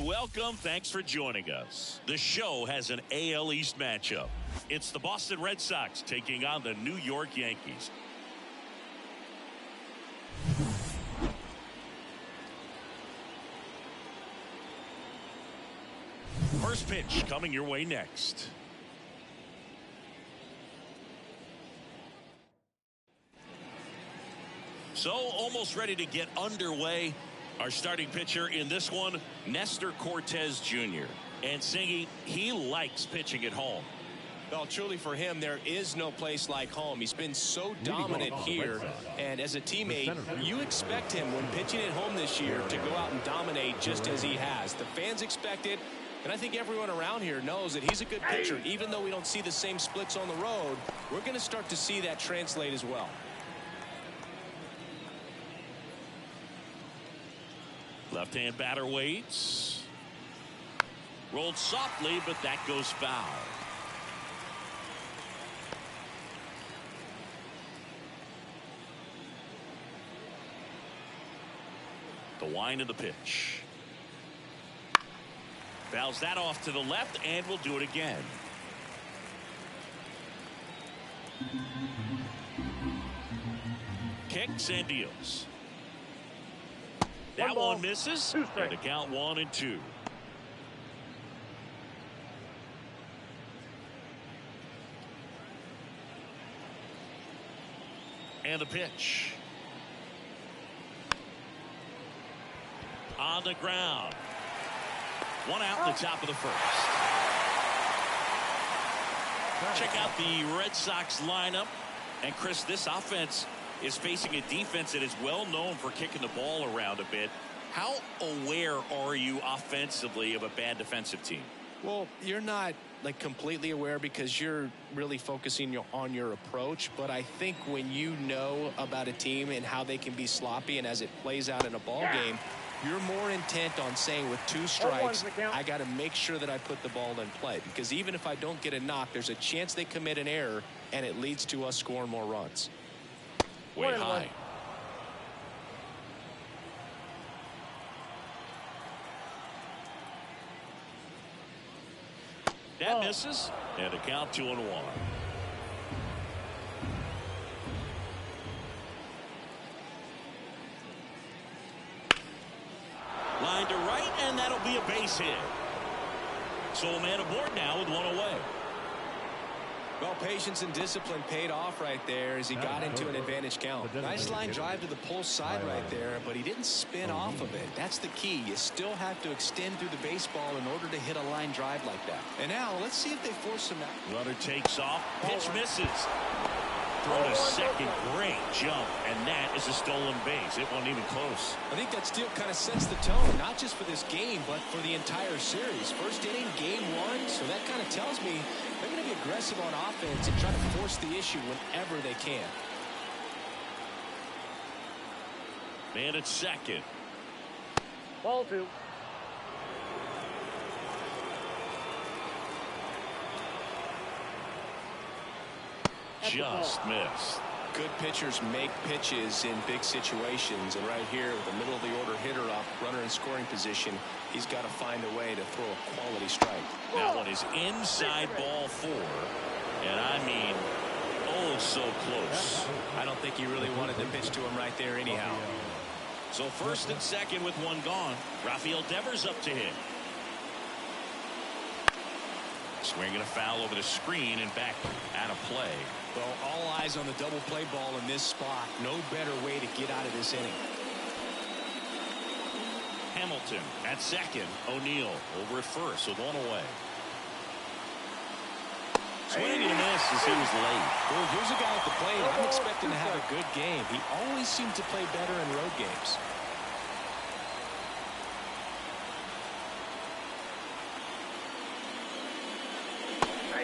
welcome. Thanks for joining us. The show has an AL East matchup. It's the Boston Red Sox taking on the New York Yankees. First pitch coming your way next. So almost ready to get underway. Our starting pitcher in this one, Nestor Cortez Jr. And Singy, he likes pitching at home. Well, truly for him, there is no place like home. He's been so dominant here. And as a teammate, you expect him when pitching at home this year to go out and dominate just as he has. The fans expect it. And I think everyone around here knows that he's a good pitcher. Even though we don't see the same splits on the road, we're going to start to see that translate as well. Left-hand batter waits. Rolled softly, but that goes foul. The wind of the pitch. Fouls that off to the left, and we'll do it again. Kicks and deals. That one misses, and the count 1-2. And the pitch. On the ground. One out in the top of the first. Check out the Red Sox lineup. And Chris, this offense is facing a defense that is well known for kicking the ball around a bit. How aware are you offensively of a bad defensive team? Well, you're not like completely aware because you're really focusing on your approach. But I think when you know about a team and how they can be sloppy and as it plays out in a ball game, you're more intent on saying with 2 strikes, I got to make sure that I put the ball in play. Because even if I don't get a knock, there's a chance they commit an error and it leads to us scoring more runs. Way high. That misses, and a count 2-1. Line to right, and that'll be a base hit. So a man aboard now with 1 away. Well, patience and discipline paid off right there as he got into an advantage count. Nice line drive to the pull side right there, but he didn't spin off of it. That's the key. You still have to extend through the baseball in order to hit a line drive like that. And now let's see if they force him out. Runner takes off. Pitch misses. Throw to second. Great jump. And that is a stolen base. It wasn't even close. I think that steal kind of sets the tone, not just for this game, but for the entire series. First inning, game 1. So that kind of tells me they're going to be aggressive on offense and try to force the issue whenever they can. Man at second. Ball 2. Just missed. Good pitchers make pitches in big situations, and right here with the middle of the order hitter up, runner in scoring position, he's got to find a way to throw a quality strike. That one is inside ball 4, and I mean, oh so close. I don't think he really wanted to pitch to him right there anyhow. So first and second with 1 gone. Rafael Devers up to hit. Swinging a foul over the screen and back out of play. Well, all eyes on the double play ball in this spot. No better way to get out of this inning. Hamilton at second. O'Neill over at first with 1 away. Swing and a miss as he was late. Well, here's a guy at the plate. I'm expecting to have a good game. He always seems to play better in road games.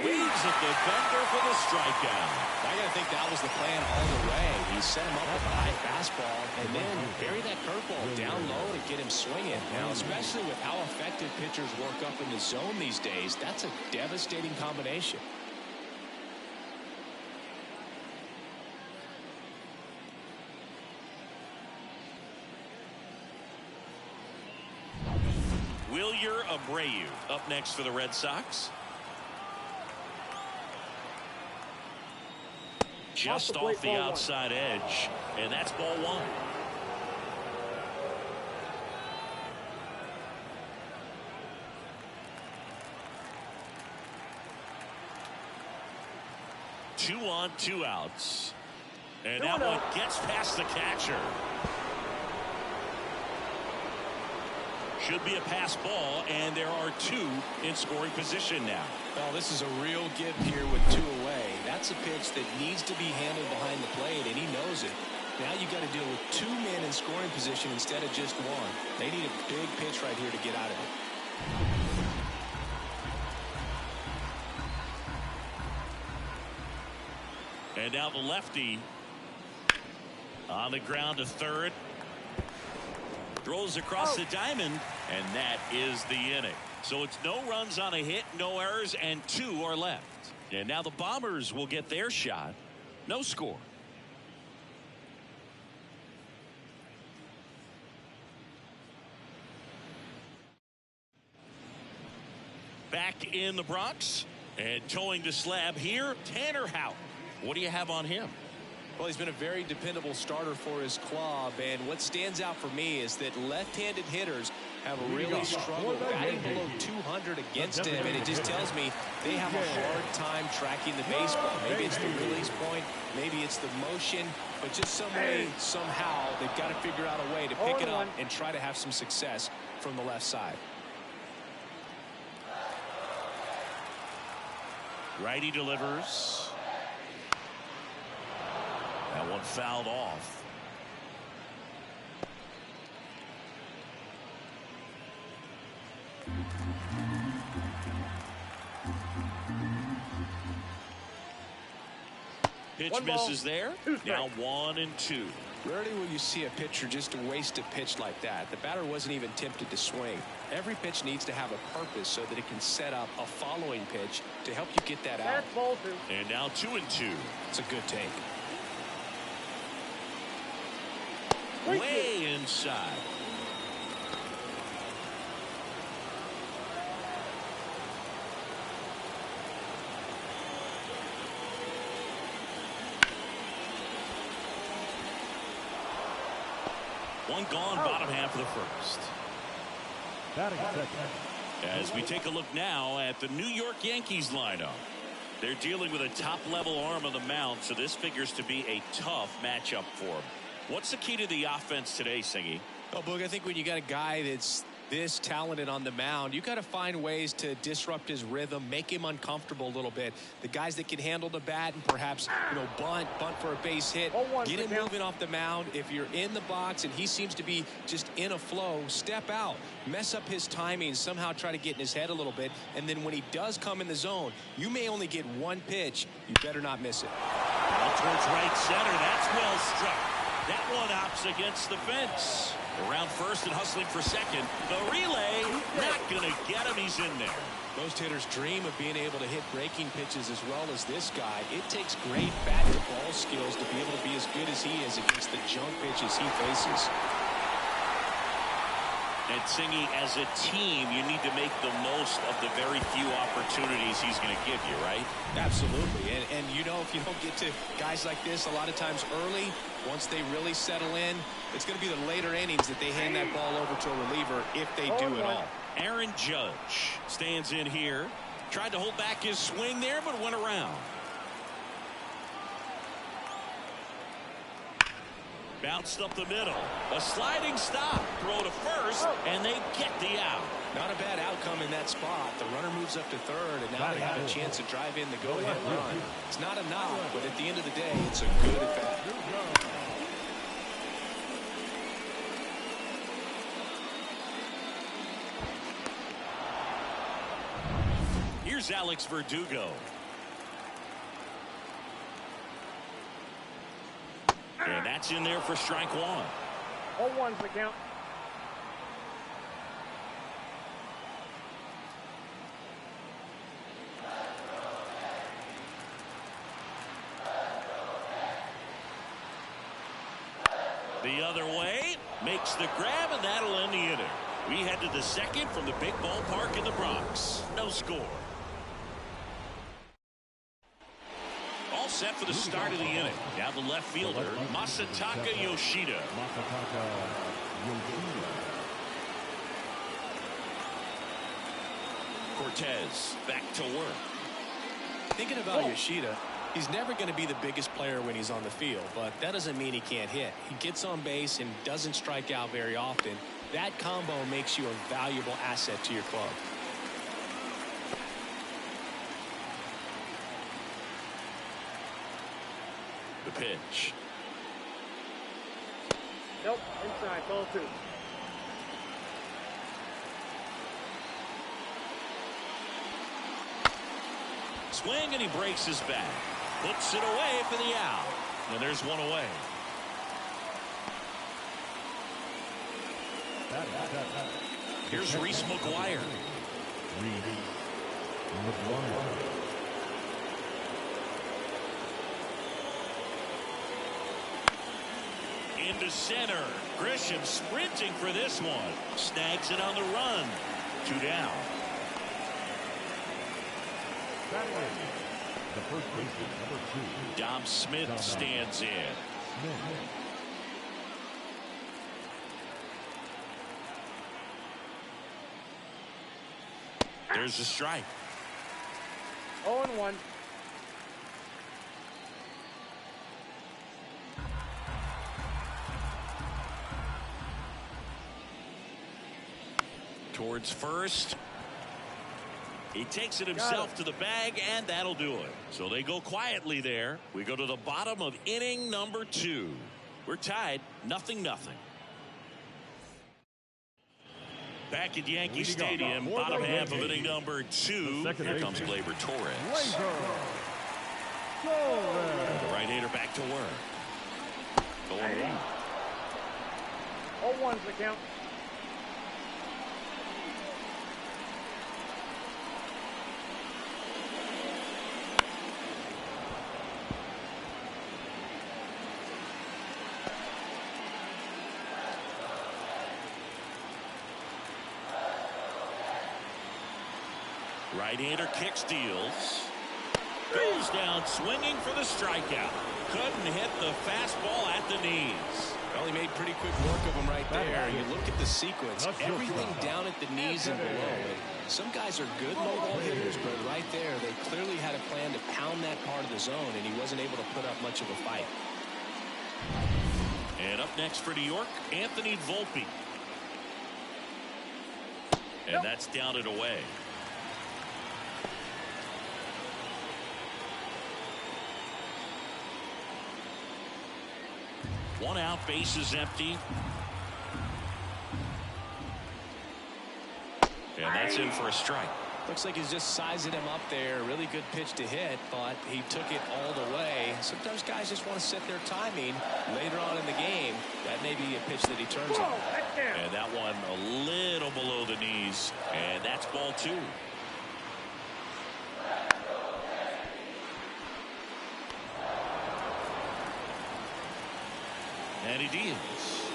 Waves at the defender for the strikeout. I got to think that was the plan all the way. He set him up with a high fastball and then bury that curveball down low to get him swinging. Now, especially with how effective pitchers work up in the zone these days, that's a devastating combination. Will your Abreu up next for the Red Sox. Just off the outside edge, and that's ball one. Two on, two outs. And that one gets past the catcher. Should be a pass ball, and there are two in scoring position now. Well, this is a real give here with two away. That's a pitch that needs to be handled behind the plate, and he knows it. Now you got to deal with two men in scoring position instead of just one. They need a big pitch right here to get out of it. And now the lefty on the ground to third. Throws across the diamond, and that is the inning. So it's no runs on a hit, no errors, and two are left. And now the Bombers will get their shot. No score. Back in the Bronx, and towing the slab here, Tanner Houck. What do you have on him? Well, he's been a very dependable starter for his club, and what stands out for me is that left-handed hitters have really struggled batting below 200 against him, and it just tells me they have a hard time tracking the baseball. Maybe it's the release point, maybe it's the motion, but just some way, somehow, they've got to figure out a way to pick it up and try to have some success from the left side. Righty delivers. That one fouled off. Pitch misses there. Now 1-2. Rarely will you see a pitcher just waste a pitch like that. The batter wasn't even tempted to swing. Every pitch needs to have a purpose so that it can set up a following pitch to help you get that out. And now 2-2. It's a good take. Way inside. One gone, bottom half of the first. As we take a look now at the New York Yankees lineup. They're dealing with a top-level arm on the mound, so this figures to be a tough matchup for them. What's the key to the offense today, Singy? Oh, Boog, I think when you got a guy that's this talented on the mound, you got to find ways to disrupt his rhythm, make him uncomfortable a little bit. The guys that can handle the bat and perhaps, bunt for a base hit, get him moving off the mound. If you're in the box and he seems to be just in a flow, step out, mess up his timing, somehow try to get in his head a little bit. And then when he does come in the zone, you may only get one pitch. You better not miss it. Out towards right center. That's well struck. That one opts against the fence. Around first and hustling for second. The relay, not going to get him. He's in there. Most hitters dream of being able to hit breaking pitches as well as this guy. It takes great bat-to-ball skills to be able to be as good as he is against the junk pitches he faces. And Singy, as a team, you need to make the most of the very few opportunities he's going to give you, right? Absolutely. And if you don't get to guys like this a lot of times early, once they really settle in, it's going to be the later innings that they hand that ball over to a reliever if they do at all. Aaron Judge stands in here. Tried to hold back his swing there, but went around. Bounced up the middle. A sliding stop. Throw to first, and they get the out. Not a bad outcome in that spot. The runner moves up to third, and now they have a chance to drive in the go-ahead run. It's not a knock, but at the end of the day, it's a good at bat. Here's Alex Verdugo. And that's in there for strike one. 0-1's the count. The other way, makes the grab, and that'll end the inning. We head to the second from the big ballpark in the Bronx. No score. All set for the start of the inning. Now the left fielder, Masataka Yoshida. Cortez back to work. Thinking about Yoshida, he's never going to be the biggest player when he's on the field, but that doesn't mean he can't hit. He gets on base and doesn't strike out very often. That combo makes you a valuable asset to your club. The pitch. Nope, inside, ball 2. Swing and he breaks his back. Puts it away for the out. And there's one away. Here's Reese McGuire. Into center. Grisham sprinting for this one. Snags it on the run. 2 down. The first baseman, number 2. Dom Smith stands in. There's a strike. 0-1. Towards first. He takes it himself to the bag, and that'll do it. So they go quietly there. We go to the bottom of inning number 2. We're tied 0-0. Back at Yankee Stadium, bottom half of inning number 2. Here comes Gleyber Torres. The right-hander back to work. Going 0-1's the count. Right-hander kick steals. Goes down swinging for the strikeout. Couldn't hit the fastball at the knees. Well, he made pretty quick work of him right there. You look at the sequence, everything down at the knees and below. Some guys are good low ball hitters, but right there, they clearly had a plan to pound that part of the zone, and he wasn't able to put up much of a fight. And up next for New York, Anthony Volpe. And that's down and away. One out, base is empty. And that's in for a strike. Looks like he's just sizing him up there. Really good pitch to hit, but he took it all the way. Sometimes guys just want to set their timing later on in the game. That may be a pitch that he turns on. And that one a little below the knees. And that's ball 2. And he deals.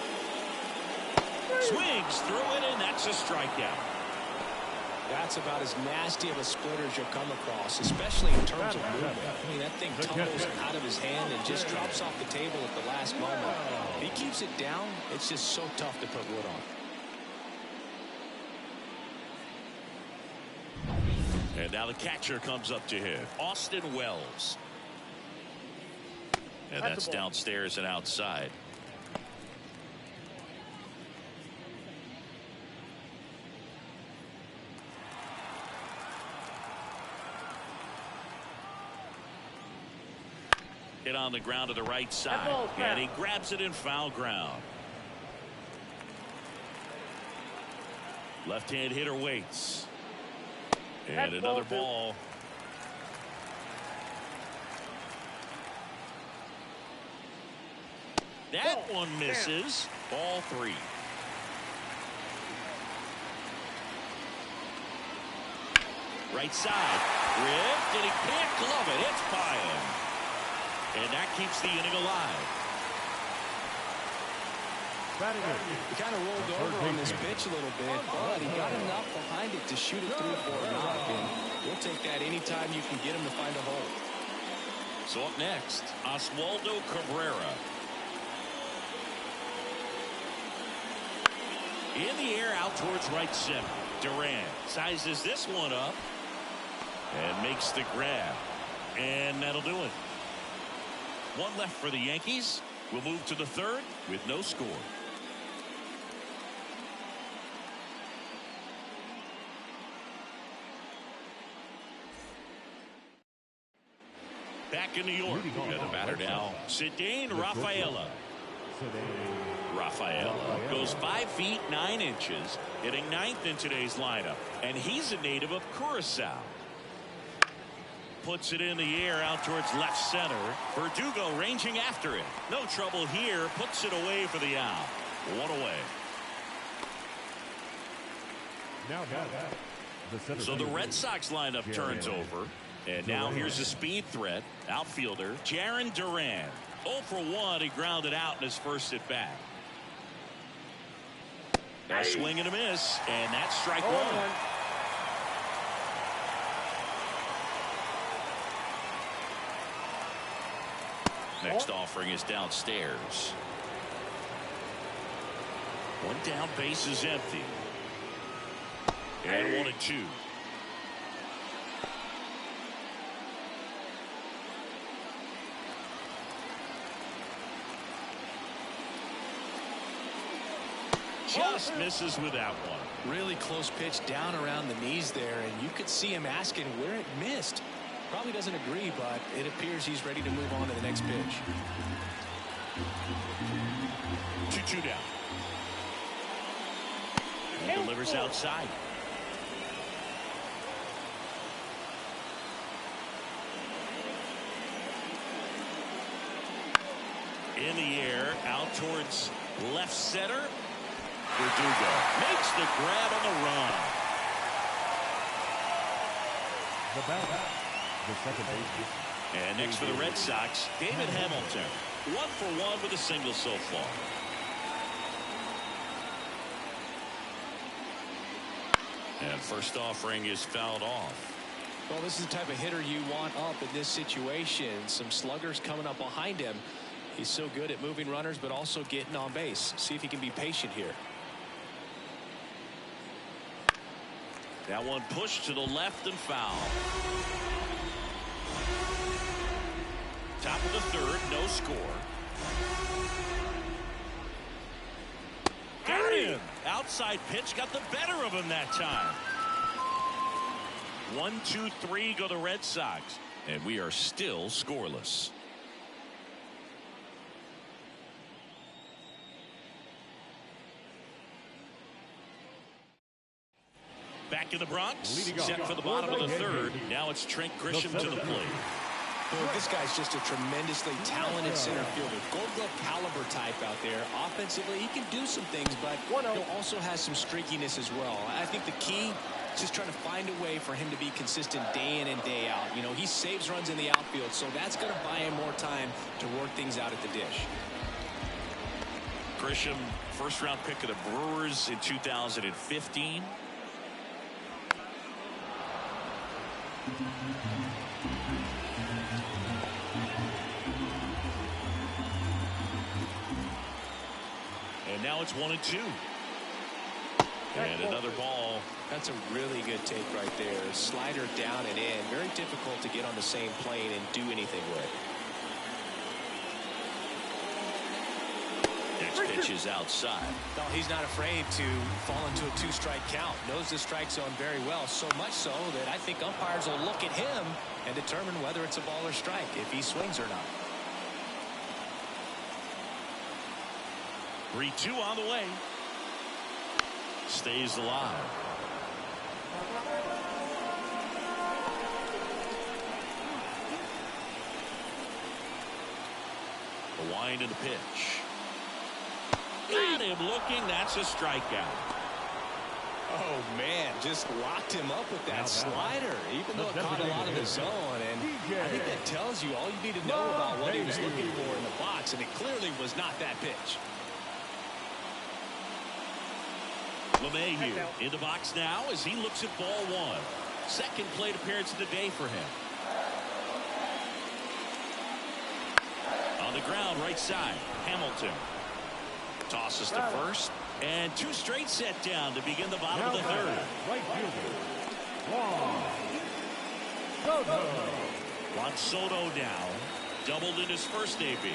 Swings through it, and that's a strikeout. That's about as nasty of a splitter as you'll come across, especially in terms of movement. I mean, that thing tumbles out of his hand and just drops off the table at the last moment. If he keeps it down, it's just so tough to put wood on. And now the catcher comes up to hit. Austin Wells. And that's downstairs and outside. Hit on the ground to the right side, and he grabs it in foul ground. Left-hand hitter waits. And another ball. That one misses. Ball 3. Right side. Ripped, and he can't glove it. It's by him. And that keeps the inning alive. He kind of rolled over on this pitch a little bit, but he got enough behind it to shoot it through for a knock, and we'll take that anytime you can get him to find a hole. So up next, Oswaldo Cabrera. In the air out towards right center. Duran sizes this one up and makes the grab. And that'll do it. One left for the Yankees. We'll move to the third with no score. Back in New York. And the batter now, Cedane Rafaela. Rafaela goes 5 feet 9 inches, hitting 9th in today's lineup, and he's a native of Curacao. Puts it in the air out towards left center. Verdugo ranging after it. No trouble here. Puts it away for the out. One away. So the Red Sox lineup turns over. And now here's a speed threat. Outfielder Jarren Duran. 0 for 1. He grounded out in his first at bat. A swing and a miss, and that's strike one. Next offering is downstairs. One down, base is empty. And 1-2. Just misses with that one. Really close pitch down around the knees there, and you could see him asking where it missed. Probably doesn't agree, but it appears he's ready to move on to the next pitch. 2-2 down. And delivers outside. In the air, out towards left center. Verdugo makes the grab on the run. The second baseman. And next for the Red Sox, David Hamilton. 1 for 1 with a single so far. And first offering is fouled off. Well, this is the type of hitter you want up in this situation. Some sluggers coming up behind him. He's so good at moving runners, but also getting on base. See if he can be patient here. That one pushed to the left and foul. Top of the third, no score. Got him. Outside pitch got the better of him that time. 1-2-3 go the Red Sox, and we are still scoreless. Back in the Bronx, set for the bottom of the third. Now it's Trent Grisham to the plate. Well, this guy's just a tremendously talented center fielder. Gold glove caliber type out there. Offensively, he can do some things, but he also has some streakiness as well. I think the key is just trying to find a way for him to be consistent day in and day out. You know, he saves runs in the outfield, so that's going to buy him more time to work things out at the dish. Grisham, first-round pick of the Brewers in 2015. And now it's 1-2. And another ball. That's a really good take right there. Slider down and in. Very difficult to get on the same plane and do anything with. Next pitch is outside. No, he's not afraid to fall into a 2-strike count. Knows the strike zone very well. So much so that I think umpires will look at him and determine whether it's a ball or strike, if he swings or not. 3-2 on the way. Stays alive. The wind and the pitch. Got him looking. That's a strikeout. Oh, man, just locked him up with that slider, even though it caught a lot of the zone. And I think that tells you all you need to know about what he was looking for in the box, and it clearly was not that pitch. LeMahieu in the box now as he looks at ball one. Second plate appearance of the day for him. On the ground, right side, Hamilton. Tosses to first. And two straight set down to begin the bottom of the third. Right fielder, Juan Soto now. Doubled in his first AB.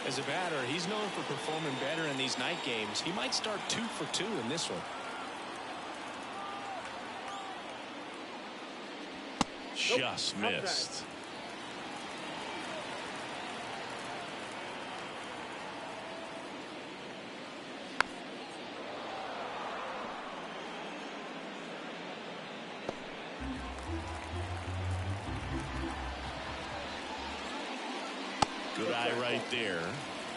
As a batter, he's known for performing better in these night games. He might start 2 for 2 in this one. Just missed. Good eye right there.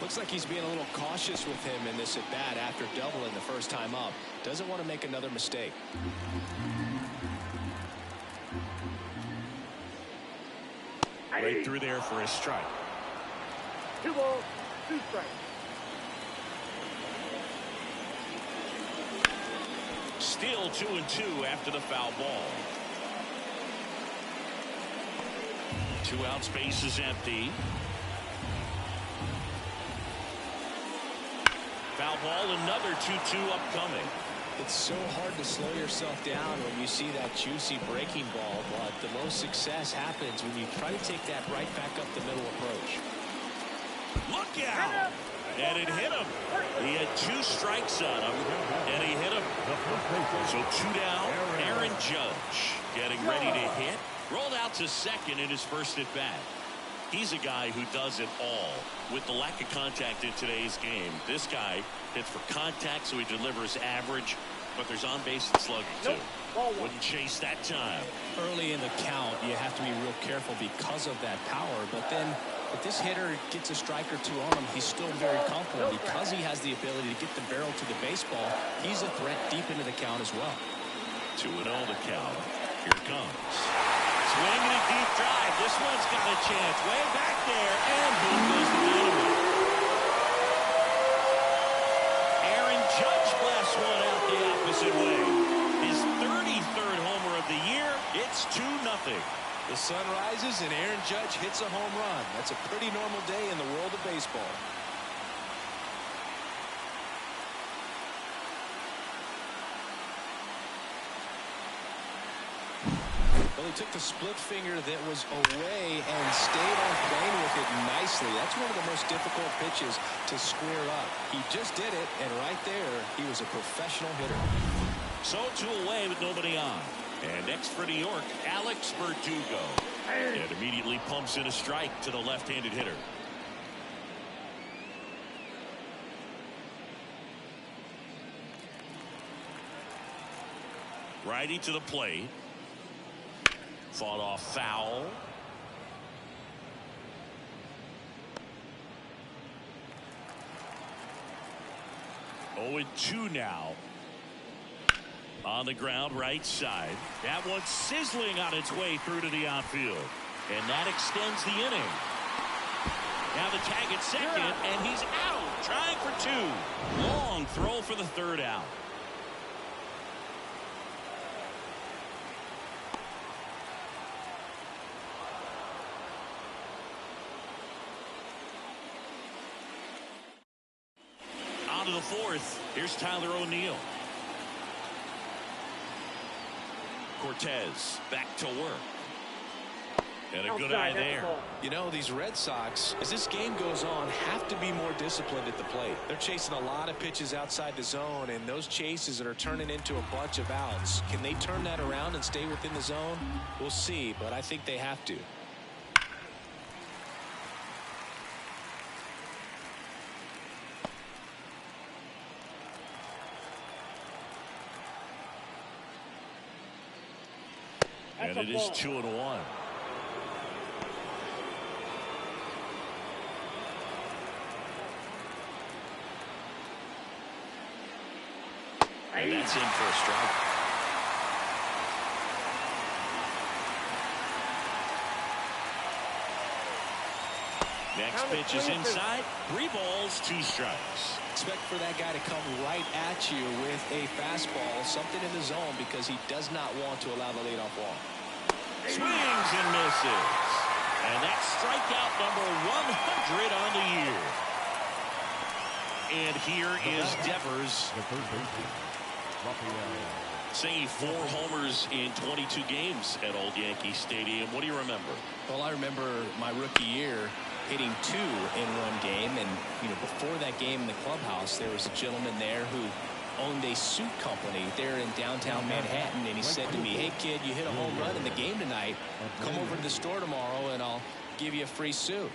Looks like he's being a little cautious with him in this at bat after doubling the first time up. Doesn't want to make another mistake. Right through there for a strike. 2 balls, 2 strikes. Still 2-2 after the foul ball. 2 out, space is empty. Foul ball, another 2-2 upcoming. It's so hard to slow yourself down when you see that juicy breaking ball, but the most success happens when you try to take that right back up the middle approach. Look out! And it hit him. He had 2 strikes on him, and he hit him. So 2 down. Aaron Judge getting ready to hit. Rolled out to second in his first at bat. He's a guy who does it all. With the lack of contact in today's game, this guy hits for contact, so he delivers average, but there's on base and slugging too. Wouldn't chase that time. Early in the count, you have to be real careful because of that power, but then if this hitter gets a strike or 2 on him, he's still very comfortable because he has the ability to get the barrel to the baseball. He's a threat deep into the count as well. 2-0 the count. Here it comes. Swinging a deep drive. This one's got a chance. Way back there. And boom goes the dynamite. Aaron Judge blasts one out the opposite way. His 33rd homer of the year. It's 2-0. The sun rises and Aaron Judge hits a home run. That's a pretty normal day in the world of baseball. Well, he took the split finger that was away and stayed on plane with it nicely. That's one of the most difficult pitches to square up. He just did it, and right there, he was a professional hitter. So 2 away with nobody on. And next for New York, Alex Verdugo. And immediately pumps in a strike to the left-handed hitter. Righty to the plate. Fought off foul. Oh, 0-2 now. On the ground, right side. That one's sizzling on its way through to the outfield. And that extends the inning. Now the tag at second, and he's out. Trying for 2. Long throw for the 3rd out. On to the 4th. Here's Tyler O'Neill. Cortez back to work. And a good eye there. You know, these Red Sox, as this game goes on, have to be more disciplined at the plate. They're chasing a lot of pitches outside the zone, and those chases that are turning into a bunch of outs. Can they turn that around and stay within the zone? We'll see, but I think they have to. And it is 2-1. And that's in for a strike. Next pitch is inside. 3 balls, 2 strikes. Expect for that guy to come right at you with a fastball, something in the zone, because he does not want to allow the leadoff walk. Swings and misses. And that's strikeout number 100 on the year. And here is Devers. Saying 4 homers in 22 games at Old Yankee Stadium. What do you remember? Well, I remember my rookie year hitting 2 in one game, and before that game in the clubhouse, there was a gentleman there who owned a suit company there in downtown Manhattan, and he said to me, "Hey kid, you hit a home run in the game tonight. Come over to the store tomorrow and I'll give you a free suit."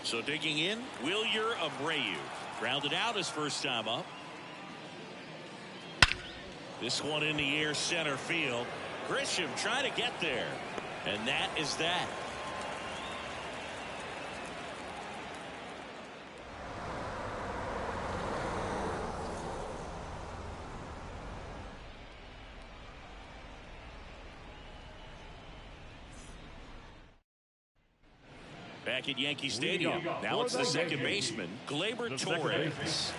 So digging in, Wilyer Abreu grounded out his first time up. This one in the air, center field. Grisham trying to get there, and that is that. Back at Yankee Stadium. Now it's the second baseman, Gleyber Torres.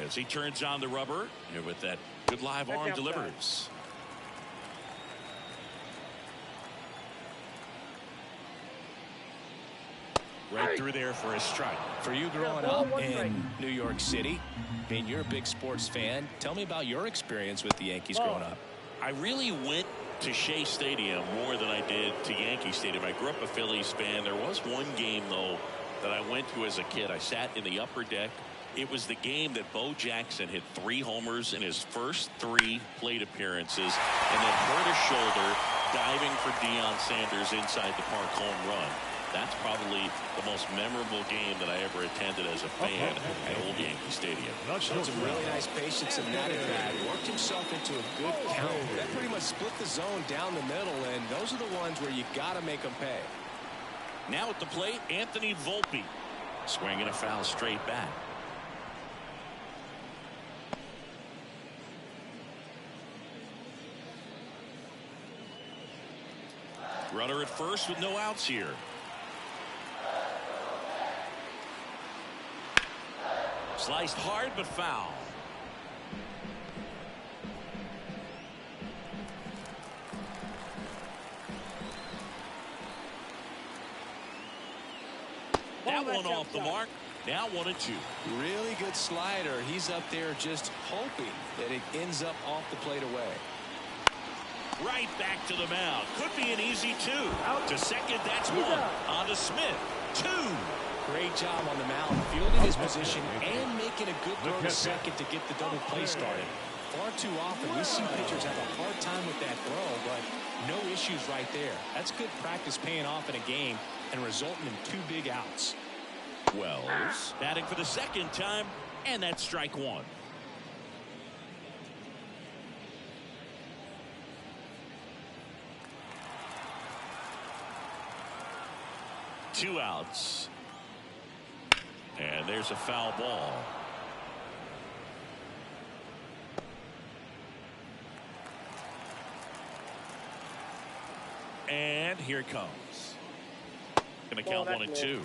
As he turns on the rubber, here with that good live arm delivers. Right through there for a strike. For you growing up in New York City, I mean, you're a big sports fan. Tell me about your experience with the Yankees growing up. I really went to Shea Stadium more than I did to Yankee Stadium. I grew up a Phillies fan. There was one game, though, that I went to as a kid. I sat in the upper deck. It was the game that Bo Jackson hit 3 homers in his first 3 plate appearances and then hurt his shoulder diving for Deion Sanders inside the park home run. That's probably the most memorable game that I ever attended as a fan at Old Yankee Stadium. Showed some really nice patience in that at bat. Worked himself into a good count. That pretty much split the zone down the middle, and those are the ones where you got to make them pay. Now at the plate, Anthony Volpe. Swinging a foul straight back. Runner at first with no outs here. Sliced hard but foul. That one off the mark. Now 1-2. Really good slider. He's up there just hoping that it ends up off the plate away. Right back to the mound. Could be an easy 2. Out to second. That's 1. On to Smith. 2. Great job on the mound, fielding his position and making a good throw to second to get the double play started. Far too often we see pitchers have a hard time with that throw, but no issues right there. That's good practice paying off in a game and resulting in 2 big outs. Wells batting for the second time, and that's strike 1. Two outs. And there's a foul ball. And here it comes. Going to count 1-2.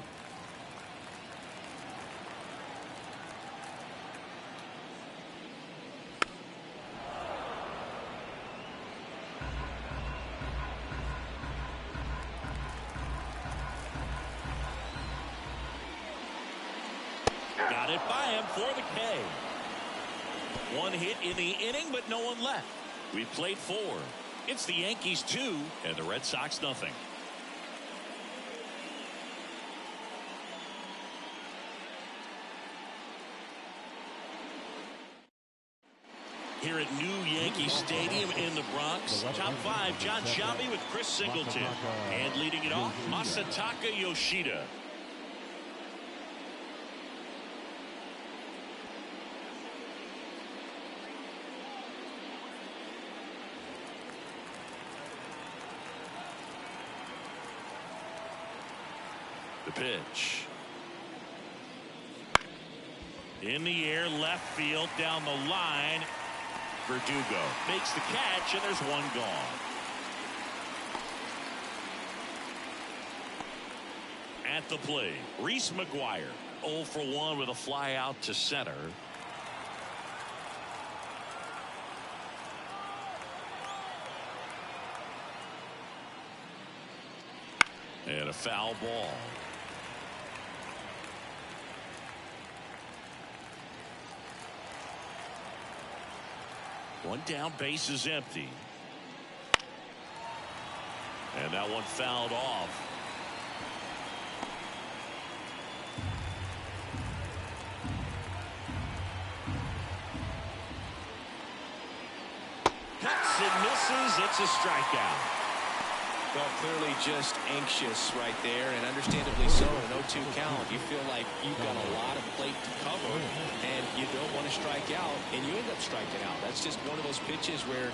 Got it by him for the K. 1 hit in the inning, but no one left. We've played 4. It's the Yankees 2 and the Red Sox nothing. Here at New Yankee Stadium in the Bronx, top 5, John Shelby with Chris Singleton. And leading it off, Masataka Yoshida. The pitch. In the air, left field, down the line. Verdugo makes the catch, and there's 1 gone. At the plate, Reese McGuire, 0 for 1 with a fly out to center. And a foul ball. One down, base is empty. And that one fouled off. Cuts and misses. It's a strikeout. Well, clearly just anxious right there, and understandably so. An 0-2 count, you feel like you've got a lot of plate to cover, and you don't want to strike out, and you end up striking out. That's just one of those pitches where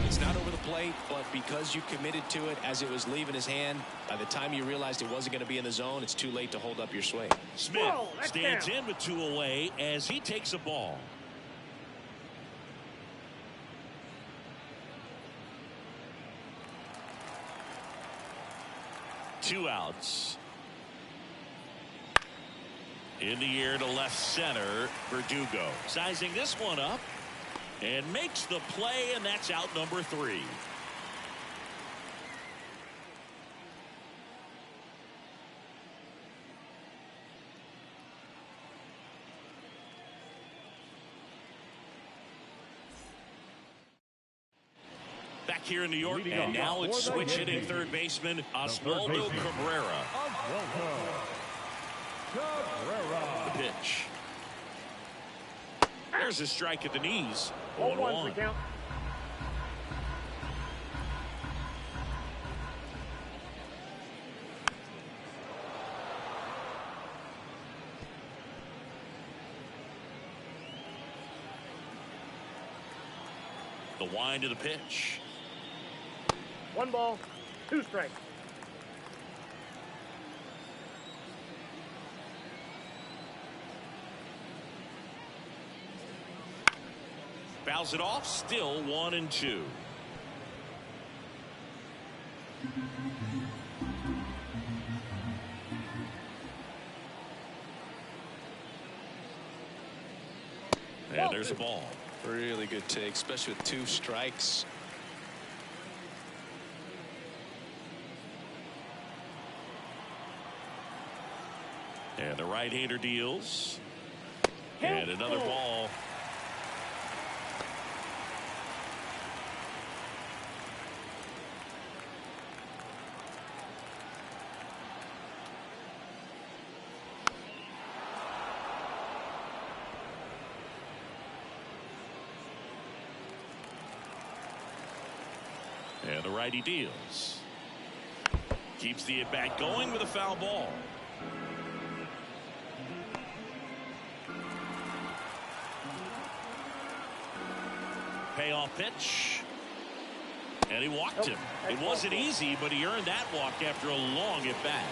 it's not over the plate, but because you committed to it as it was leaving his hand, by the time you realized it wasn't going to be in the zone, it's too late to hold up your swing. Smith stands in with 2 away as he takes a ball. Two outs. In the air to left center, Verdugo. Sizing this one up and makes the play, and that's out number 3. Back here in New York, and now it's switch hitting third baseman Oswaldo Cabrera. The pitch. There's a strike at the knees. 0-1. The wind of the pitch. 1 ball, 2 strikes. Fouls it off. Still 1-2. And there's a ball. Really good take, especially with 2 strikes. And the right-hander deals. And another ball. And the righty deals. Keeps the at-bat going with a foul ball. Payoff pitch. And he walked him. It wasn't easy, but he earned that walk after a long at-bat.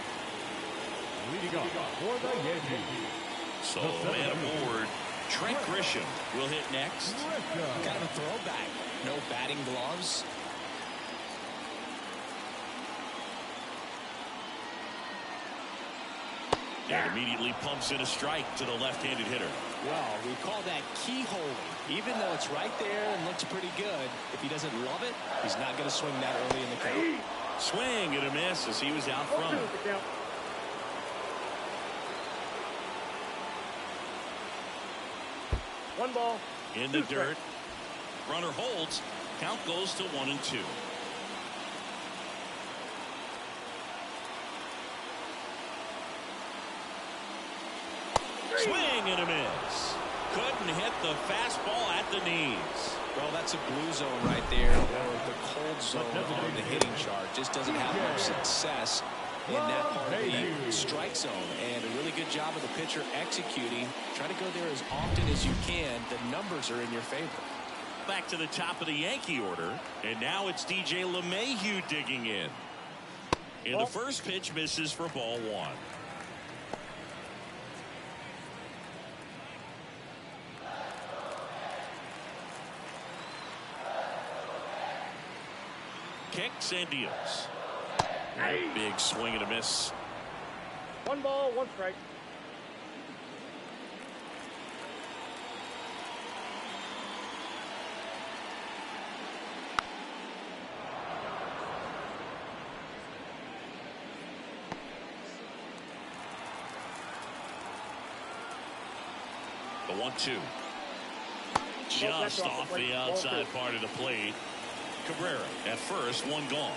Leading off for the Yankees. So man aboard, Trent Grisham will hit next. Kind of a throwback. No batting gloves. And immediately pumps in a strike to the left-handed hitter. Well, we call that keyholing. Even though it's right there and looks pretty good, if he doesn't love it, he's not going to swing that early in the count. Swing and a miss as he was out front. 1 ball. In the dirt. Runner holds. Count goes to 1-2. Swing and a miss. Couldn't hit the fastball at the knees. Well, that's a blue zone right there, or the cold zone on the hitting chart. Just doesn't have much success in that part of the strike zone. And a really good job of the pitcher executing. Try to go there as often as you can. The numbers are in your favor. Back to the top of the Yankee order. And now it's DJ LeMahieu digging in. And the first pitch misses for ball 1. Kicks and deals. Big swing and a miss. 1 ball, 1 strike. The 1-2. Just off the outside part of the plate. Cabrera at first, 1 gone.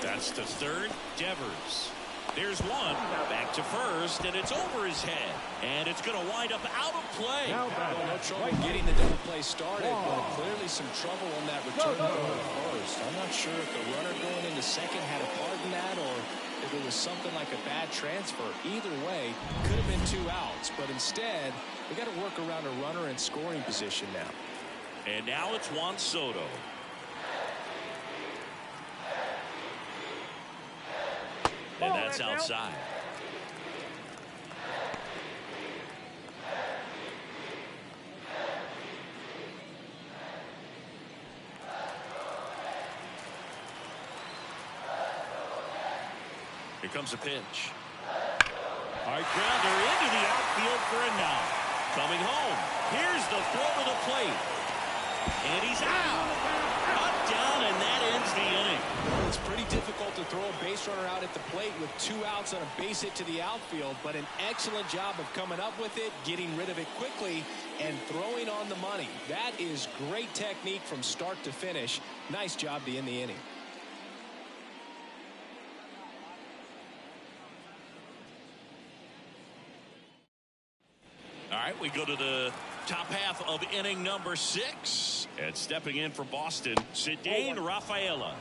That's to third. Devers. There's 1. Back to first, and it's over his head. And it's going to wind up out of play. No trouble getting the double play started, but clearly some trouble on that return to first. I'm not sure if the runner going into second had a part in that or if it was something like a bad transfer. Either way, could have been 2 outs, but instead, we got to work around a runner in scoring position now. And now it's Juan Soto. And that's outside. Here comes a pitch. Hard grounder into the outfield for a knock. Coming home. Here's the throw to the plate. And he's out. Cut down, and that ends the inning. It's pretty difficult to throw a base runner out at the plate with 2 outs on a base hit to the outfield, but an excellent job of coming up with it, getting rid of it quickly, and throwing on the money. That is great technique from start to finish. Nice job to end the inning. All right, we go to the top half of inning number 6. And stepping in for Boston, Cedane Rafaela.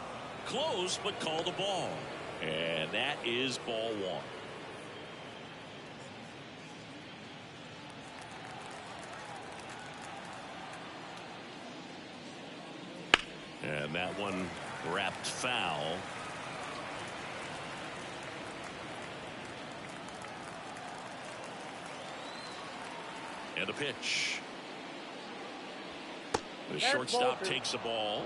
Close, but called a ball. And that is ball 1. And that one wrapped foul. And a pitch. The shortstop takes the ball.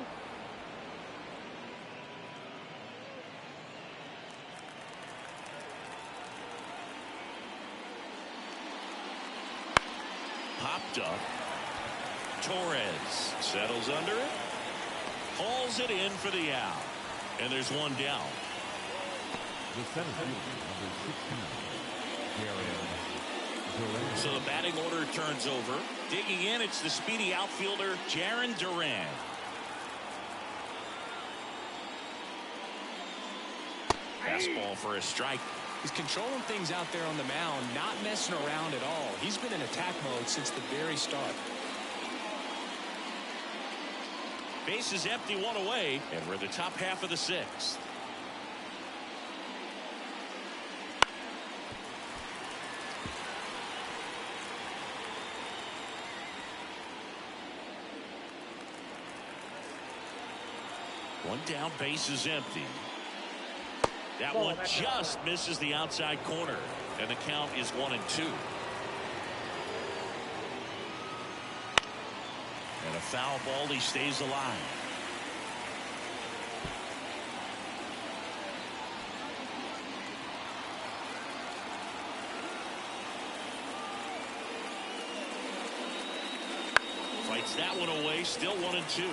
Popped up. Torres settles under it. Hauls it in for the out. And there's 1 down. The center fielder, number 16, So the batting order turns over. Digging in, it's the speedy outfielder, Jarren Duran. Fastball for a strike. He's controlling things out there on the mound, not messing around at all. He's been in attack mode since the very start. Base is empty, 1 away, and we're in the top half of the 6th. One down, base is empty. That one just misses the outside corner, and the count is 1-2. And a foul ball, he stays alive. Fights that one away, still 1-2.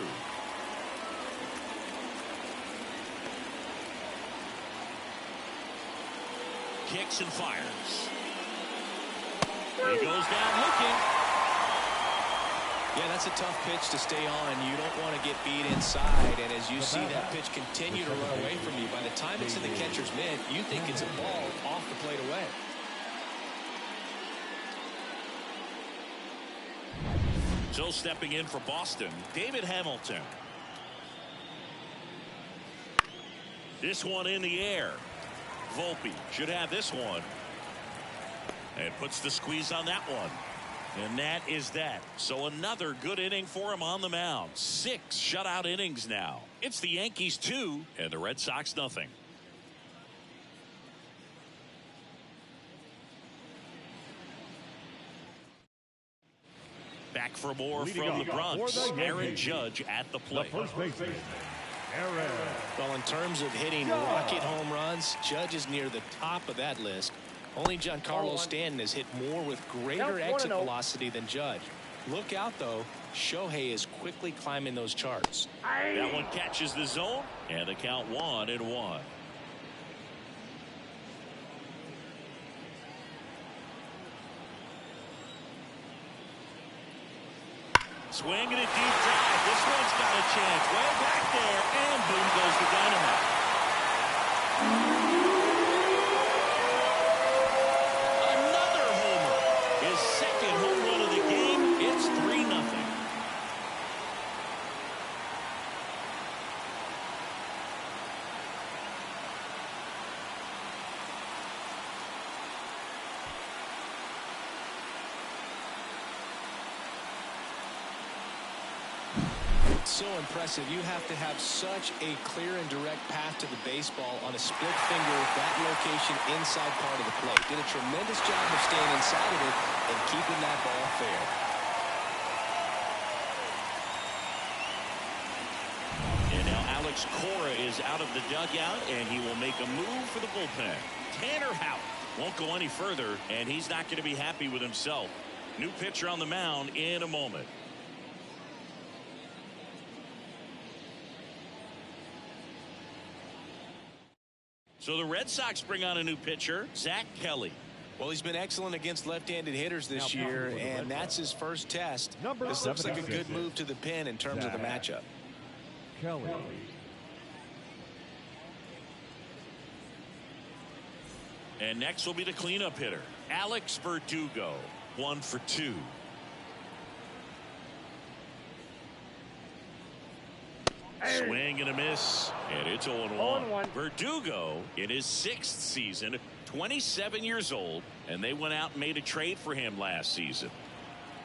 Kicks and fires. He goes down looking. Yeah, that's a tough pitch to stay on. You don't want to get beat inside, and as you see that pitch continue to run away from you, by the time it's in the catcher's mitt, you think it's a ball off the plate away. So stepping in for Boston, David Hamilton. This one in the air. Volpe should have this one. And puts the squeeze on that one. And that is that. So another good inning for him on the mound. 6 shutout innings now. It's the Yankees 2 and the Red Sox nothing. Back for more from the Bronx. Aaron Judge at the plate. the first baseman, Aaron. Well, in terms of hitting rocket home runs, Judge is near the top of that list. Only Giancarlo Stanton has hit more with greater exit velocity than Judge. Look out, though. Shohei is quickly climbing those charts. That one catches the zone, and the count 1-1. Swinging a deep drive. This one's got a chance. Way back there, and boom goes the dynamite. Another homer. His second home run of the game. It's 3-0. So impressive. You have to have such a clear and direct path to the baseball on a split finger, that location inside part of the plate. Did a tremendous job of staying inside of it and keeping that ball fair. And now Alex Cora is out of the dugout, and he will make a move for the bullpen. Tanner Houck won't go any further, and he's not going to be happy with himself. New pitcher on the mound in a moment. So the Red Sox bring on a new pitcher, Zach Kelly. Well, he's been excellent against left-handed hitters this year, and that's his first test. This looks like a good move to the pen in terms of the matchup. Kelly. And next will be the cleanup hitter, Alex Verdugo, 1 for 2. Swing and a miss, and it's 0-1. Verdugo in his 6th season, 27 years old, and they went out and made a trade for him last season.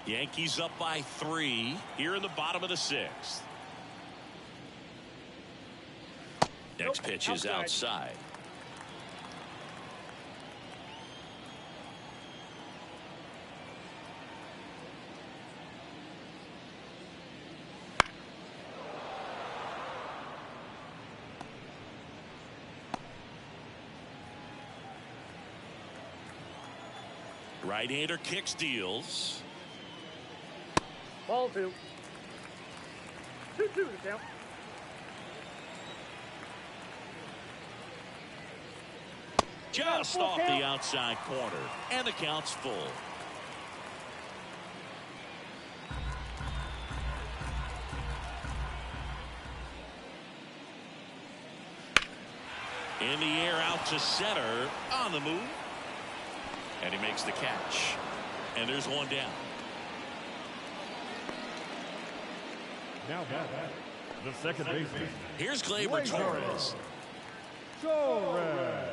Yankees up by 3 here in the bottom of the 6th. Next pitch is outside. Right-hander kicks, deals. Ball 2. 2-2 to count. Just off the outside corner, and the count's full. In the air out to center, on the move. And he makes the catch. And there's one down. Now the second baseman. Here's Gleyber Torres. Torres.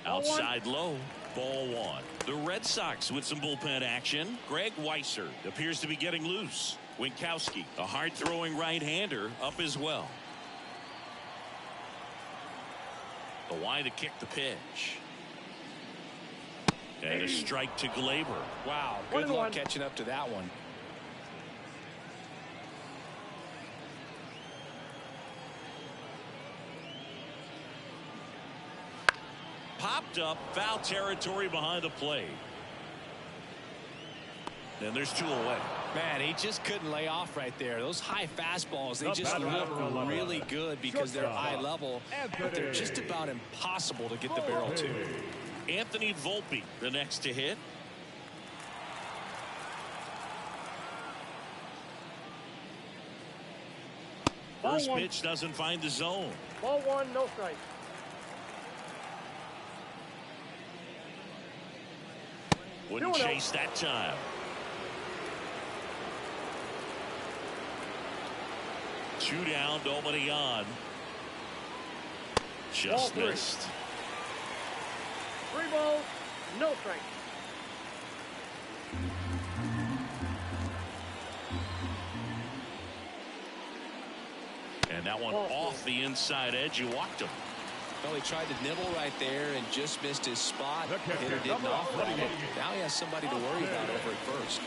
Outside low, ball 1. The Red Sox with some bullpen action. Greg Weisser appears to be getting loose. Winkowski, a hard-throwing right-hander, up as well. The wide to kick the pitch. And a strike to Gleyber. Wow, good luck catching up to that one. Popped up, foul territory behind the plate. And there's 2 away. Man, he just couldn't lay off right there. Those high fastballs, they just look really good because they're eye level, but they're just about impossible to get the barrel to. Anthony Volpe, the next to hit. First pitch doesn't find the zone. Ball 1, no strike. Wouldn't chase that time. Two down, nobody on. Just missed. 3 balls, no strike. And that one off the inside edge. You walked him. Well, he tried to nibble right there and just missed his spot. Hitter didn't offer it. Now he has somebody to worry about over at first.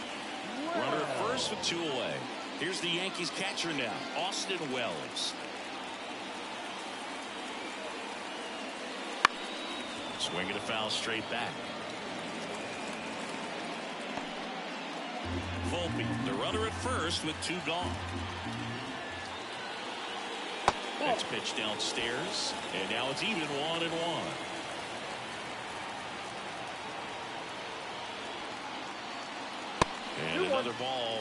Runner at first with 2 away. Here's the Yankees catcher now, Austin Wells. Swinging a foul straight back. Volpe, the runner at first with 2 gone. Next pitch downstairs, and now it's even 1-1. And another ball.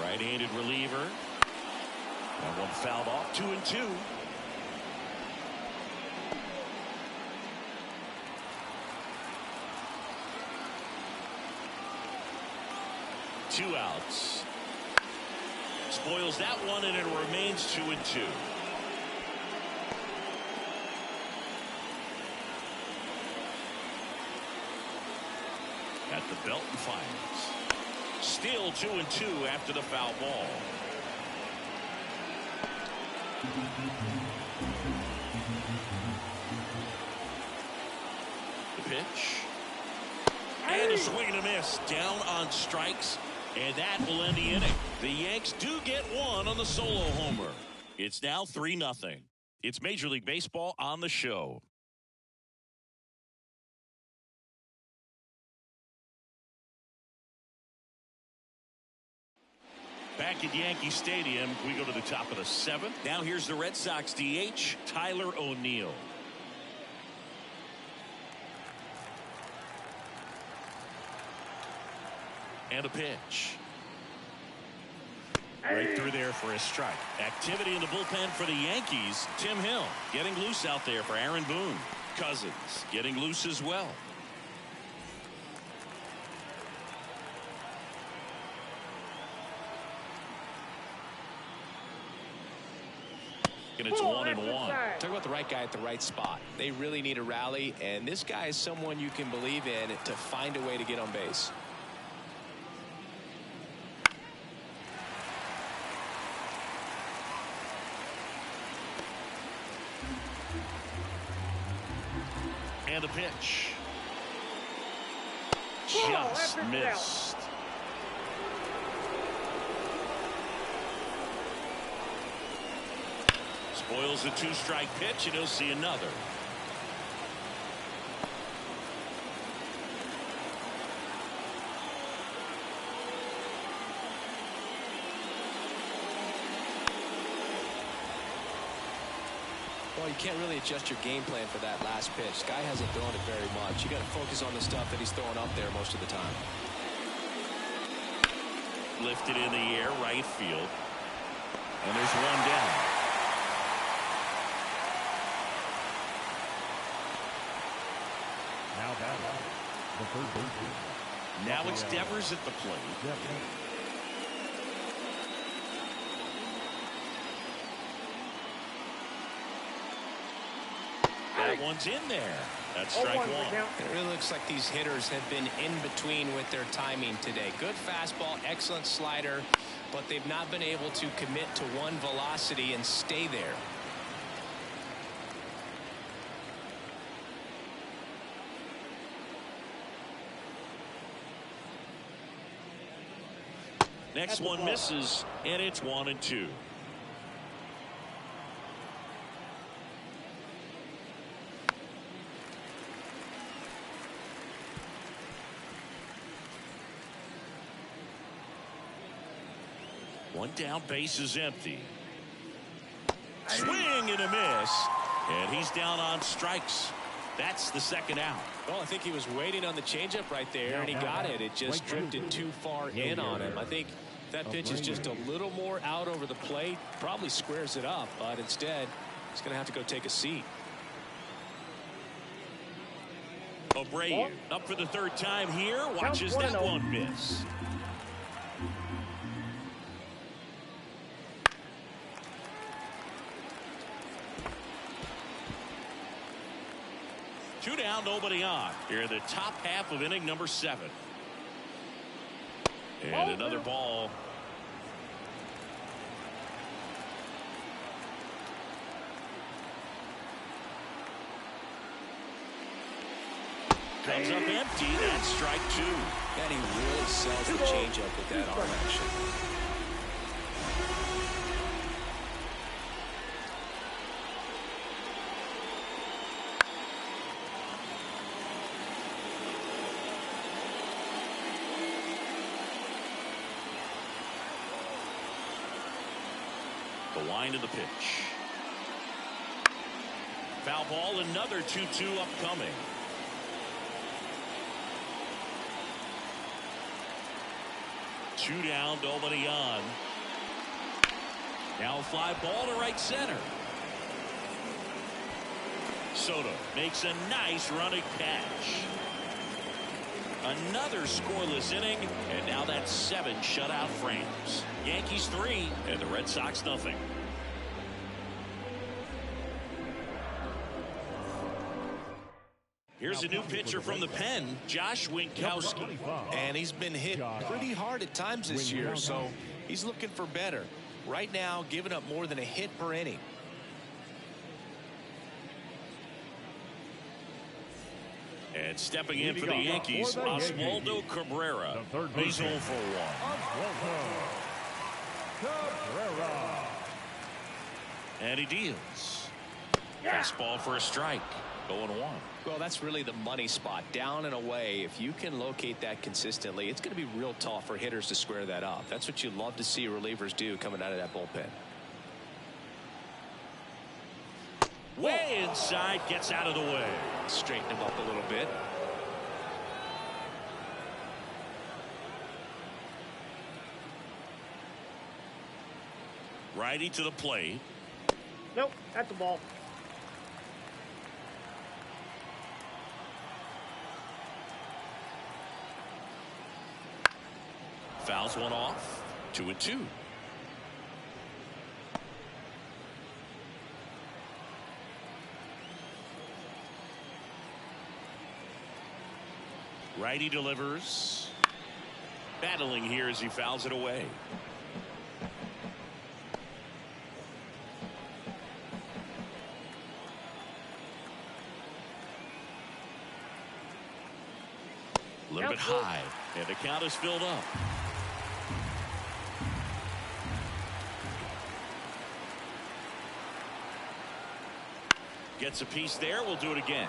Right-handed reliever. That one fouled off. 2-2. Two outs. Spoils that one, and it remains 2-2. At the belt and fires. Still 2-2 after the foul ball. The pitch. And a swing and a miss. Down on strikes. And that will end the inning. The Yanks do get one on the solo homer. It's now 3-0. It's Major League Baseball on the show. Back at Yankee Stadium, we go to the top of the 7th. Now here's the Red Sox DH, Tyler O'Neill. And a pitch. Right through there for a strike. Activity in the bullpen for the Yankees. Tim Hill getting loose out there for Aaron Boone. Cousins getting loose as well. And it's 1-1. Talk about the right guy at the right spot. They really need a rally, and this guy is someone you can believe in to find a way to get on base. And a pitch. Just missed. Spoils the 2-strike pitch, and he'll see another. Well, you can't really adjust your game plan for that last pitch. Guy hasn't thrown it very much. You got to focus on the stuff that he's throwing up there most of the time. Lifted in the air, right field. And there's one down. Now batting, the third baseman. Now it's Devers at the plate. That one's in there. That's strike one. It really looks like these hitters have been in between with their timing today. Good fastball, excellent slider, but they've not been able to commit to one velocity and stay there. Next one misses, and it's 1-2. One down, base is empty. Swing and a miss, and he's down on strikes. That's the second out. Well, I think he was waiting on the changeup right there, and he got it. It just drifted too far in on him. I think that pitch is just a little more out over the plate. Probably squares it up, but instead, he's going to have to go take a seat. Abreu up for the third time here. Watches that one miss. Two down, nobody on. Here in the top half of inning number 7. And another ball. Comes up empty. That's strike 2. And he really sells the changeup with that arm action. The wind of the pitch. Foul ball, another 2-2 upcoming. Two down, nobody on. Now a fly ball to right center. Soto makes a nice running catch. Another scoreless inning, and now that's 7 shutout frames. Yankees 3 and the Red Sox nothing. Here's a new pitcher from the pen, Josh Winkowski. And he's been hit pretty hard at times this year, so he's looking for better. Right now, giving up more than a hit per inning. And stepping in for the Yankees, Oswaldo Cabrera. He's 0 for 1. And he deals. Fastball for a strike. 0-1. Well, that's really the money spot. Down and away. If you can locate that consistently, it's going to be real tough for hitters to square that up. That's what you love to see relievers do coming out of that bullpen. Way inside, gets out of the way. Straighten him up a little bit. Righty to the plate. Nope, that's a ball. Fouls one off. 2-2. Righty delivers. Battling here as he fouls it away. A little bit high, and the count is filled up. Gets a piece there. We'll do it again.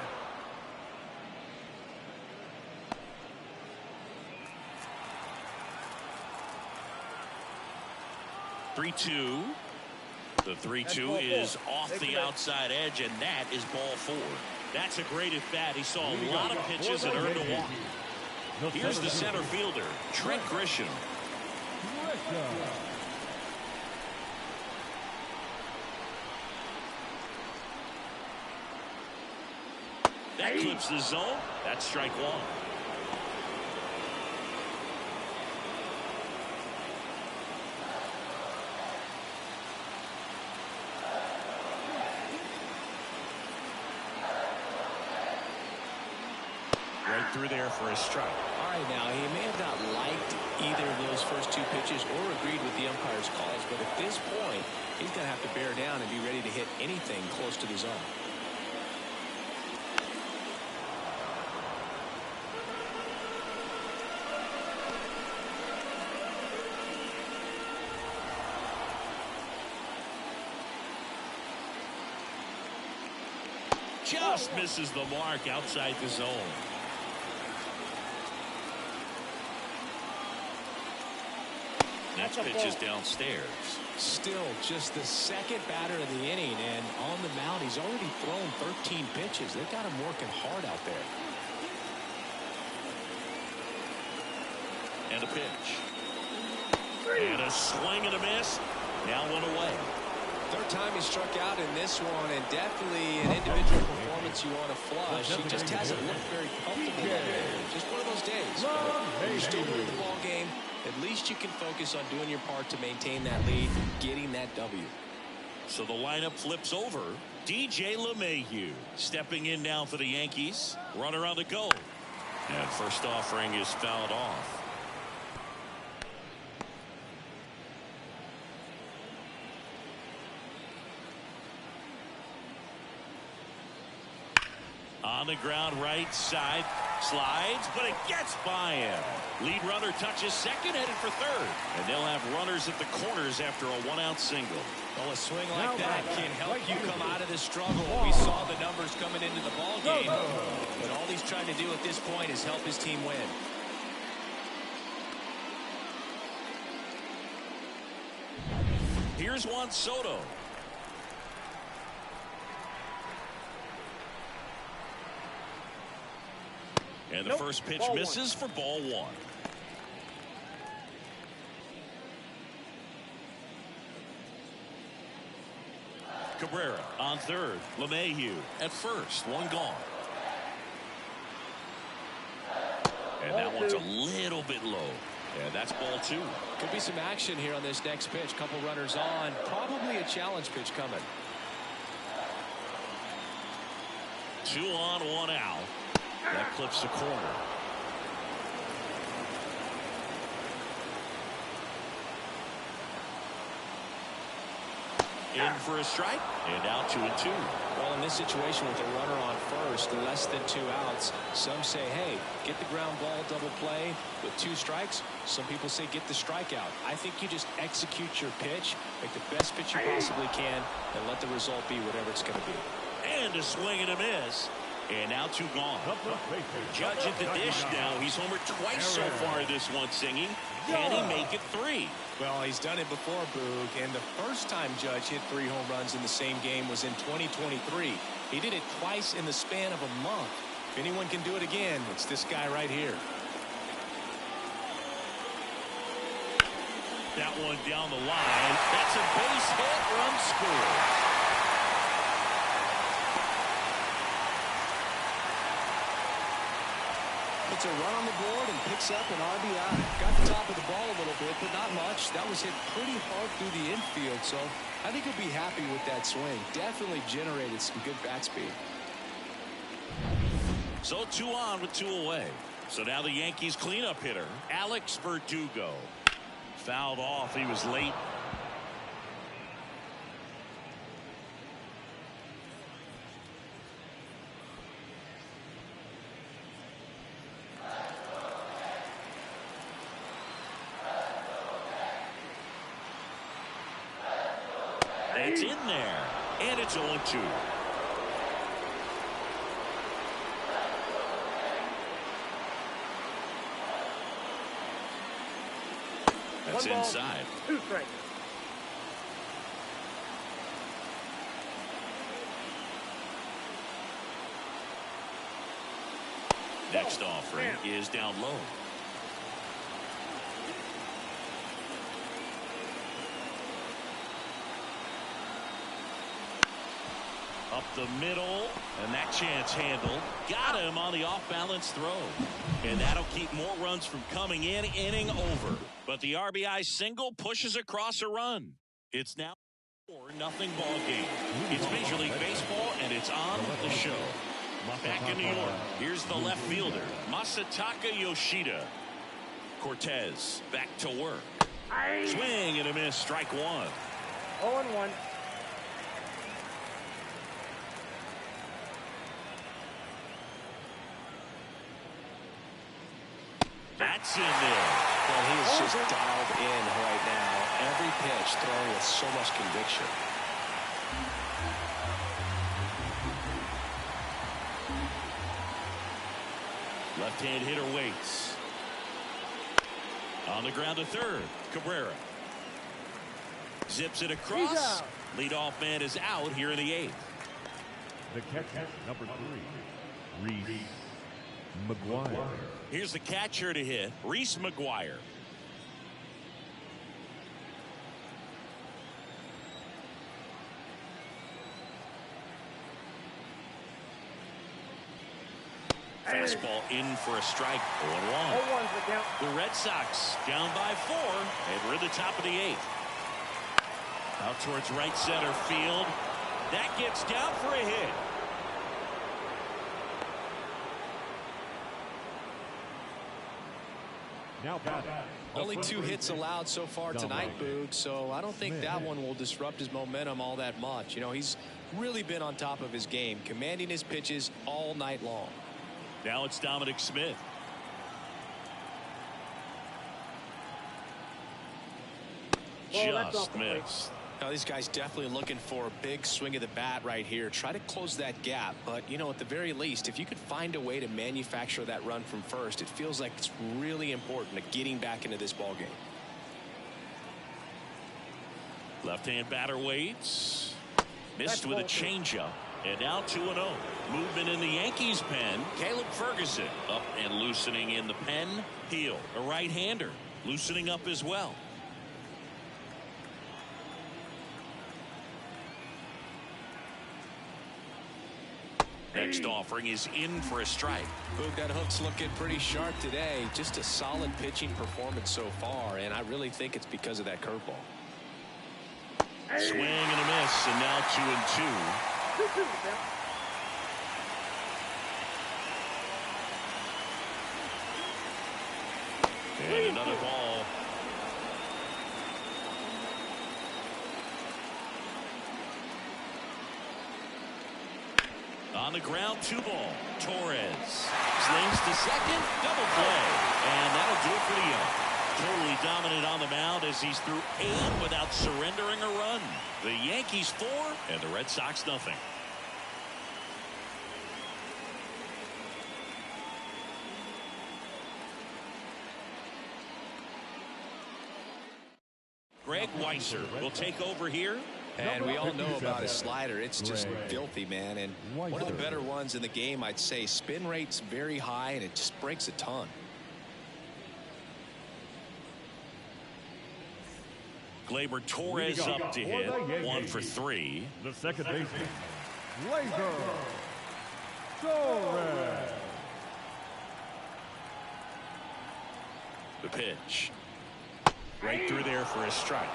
Three-two. The 3-2 is off the outside edge, and that is ball 4. That's a great at bat. He saw a lot of pitches and earned a walk. Here's the center fielder, Trent Grisham. That clips the zone. That's strike 1. Right through there for a strike. All right, now he may have not liked either of those first 2 pitches or agreed with the umpire's calls, but at this point, he's going to have to bear down and be ready to hit anything close to the zone. Just misses the mark outside the zone. Next pitch is downstairs. Still just the second batter of the inning, and on the mound he's already thrown 13 pitches. They've got him working hard out there. And a pitch. And a swing and a miss. Now one away. Third time he struck out in this one, and definitely an individual performance you want to flush. He just hasn't looked very comfortable there. Just one of those days. But you're still in the ball game. At least you can focus on doing your part to maintain that lead, getting that W. So the lineup flips over. DJ LeMahieu stepping in now for the Yankees. Runner on the go. And first offering is fouled off. On the ground right side. Slides, but it gets by him. Lead runner touches second, headed for third. And they'll have runners at the corners after a one-out single. Well, a swing like that can help you come out of the struggle. We saw the numbers coming into the ball game, but all he's trying to do at this point is help his team win. Here's Juan Soto. And the first pitch misses for ball one. Cabrera on third. LeMahieu at first. One gone. And that one's a little bit low. And that's ball two. Could be some action here on this next pitch. Couple runners on. Probably a challenge pitch coming. 2 on, 1 out. That clips the corner. In for a strike, and out 2-2. Well, in this situation with a runner on first, less than 2 outs, some say, hey, get the ground ball, double play with 2 strikes. Some people say get the strikeout. I think you just execute your pitch, make the best pitch you possibly can, and let the result be whatever it's going to be. And a swing and a miss. And now 2 gone. Judge at the dish now. He's homered twice so far this one, Singing. Can he make it 3? Well, he's done it before, Boog, and the first time Judge hit 3 home runs in the same game was in 2023. He did it twice in the span of a month. If anyone can do it again, it's this guy right here. That one down the line. That's a base hit. Run scored. Puts a run on the board and picks up an RBI. Got the top of the ball a little bit, but not much. That was hit pretty hard through the infield, so I think he'll be happy with that swing. Definitely generated some good bat speed. So 2 on with 2 away. So now the Yankees cleanup hitter, Alex Verdugo. Fouled off. He was late. It's in there, and it's 0-2. That's inside. 2 strikes. Next offering is down low. Up the middle, and that chance handled. Got him on the off-balance throw. And that'll keep more runs from coming in. Inning over. But the RBI single pushes across a run. It's now a 4-0 ball game. It's Major League Baseball, and it's on the show. Back in New York, here's the left fielder, Masataka Yoshida. Cortez back to work. Swing and a miss, strike 1. 0-1. That's in there. Well, he is just dialed in right now. Every pitch thrown with so much conviction. Left-hand hitter waits. On the ground to third. Cabrera. Zips it across. Leadoff man is out here in the 8th. The catcher, number 3, Reese McGuire. Here's the catcher to hit, Reese McGuire. Fastball in for a strike. 0-1. The Red Sox down by 4, and we're at the top of the 8th. Out towards right center field. That gets down for a hit. Now Only 2 hits allowed so far tonight, Boog, so I don't think that one will disrupt his momentum all that much. You know, he's really been on top of his game, commanding his pitches all night long. Now it's Dominic Smith. Just missed. Now, these guys definitely looking for a big swing of the bat right here. Try to close that gap. But, you know, at the very least, if you could find a way to manufacture that run from first, it feels like it's really important to getting back into this ball game. Left-hand batter waits. Missed with a changeup. And now 2-0. Movement in the Yankees pen. Caleb Ferguson up and loosening in the pen. Heel, a right-hander, loosening up as well. Next offering is in for a strike. Boog, that hook's looking pretty sharp today. Just a solid pitching performance so far, and I really think it's because of that curveball. Swing and a miss, and now 2-2. And another ball. On the ground, 2 ball. Torres slings to second, double play, and that'll do it for the Yankees. Totally dominant on the mound as he's through 8 without surrendering a run. The Yankees 4 and the Red Sox nothing. Greg Weiser will take over here. And we all know about his slider. It's just filthy, man. And one of the better ones in the game, I'd say. Spin rate's very high, and it just breaks a ton. Gleyber Torres up to hit. 1 for 3. The second baseman, Gleyber Torres. The pitch. Right through there for a strike.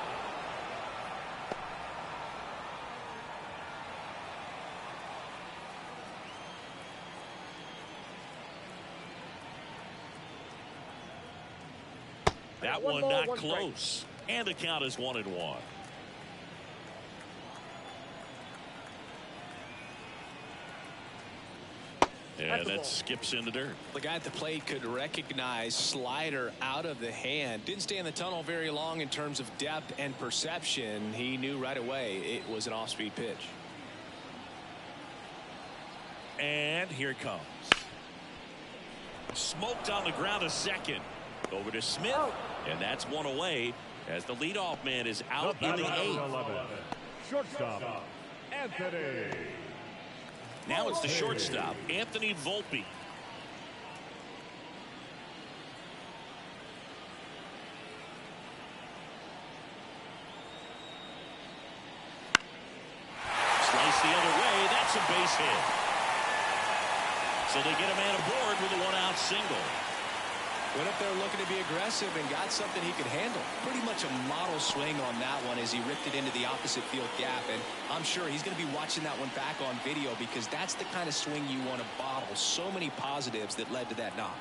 That one not close. And the count is 1-1. And that skips in the dirt. The guy at the plate could recognize slider out of the hand. Didn't stay in the tunnel very long in terms of depth and perception. He knew right away it was an off-speed pitch. And here it comes. Smoked on the ground a second. Over to Smith. And that's 1 away as the leadoff man is out in the 8th. Shortstop, Anthony. Now it's the shortstop, Anthony Volpe. Slice the other way. That's a base hit. So they get a man aboard with a 1-out single. Went up there looking to be aggressive and got something he could handle. Pretty much a model swing on that one as he ripped it into the opposite field gap. And I'm sure he's going to be watching that one back on video because that's the kind of swing you want to bottle. So many positives that led to that knock.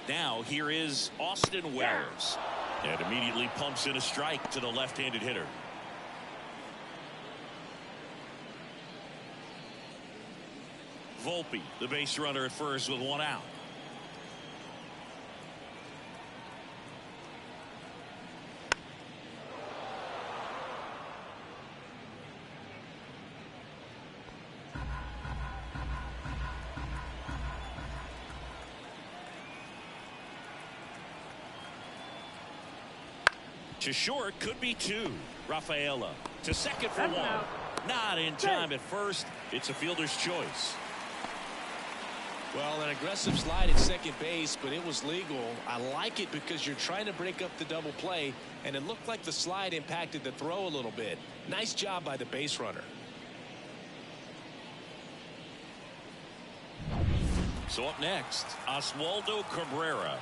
Now here is Austin Wells. And immediately pumps in a strike to the left-handed hitter. Volpe, the base runner at first with 1 out. To short, could be 2. Rafaela to second for 1. Not in time at first. It's a fielder's choice. Well, an aggressive slide at second base, but it was legal. I like it because you're trying to break up the double play, and it looked like the slide impacted the throw a little bit. Nice job by the base runner. So up next, Oswaldo Cabrera.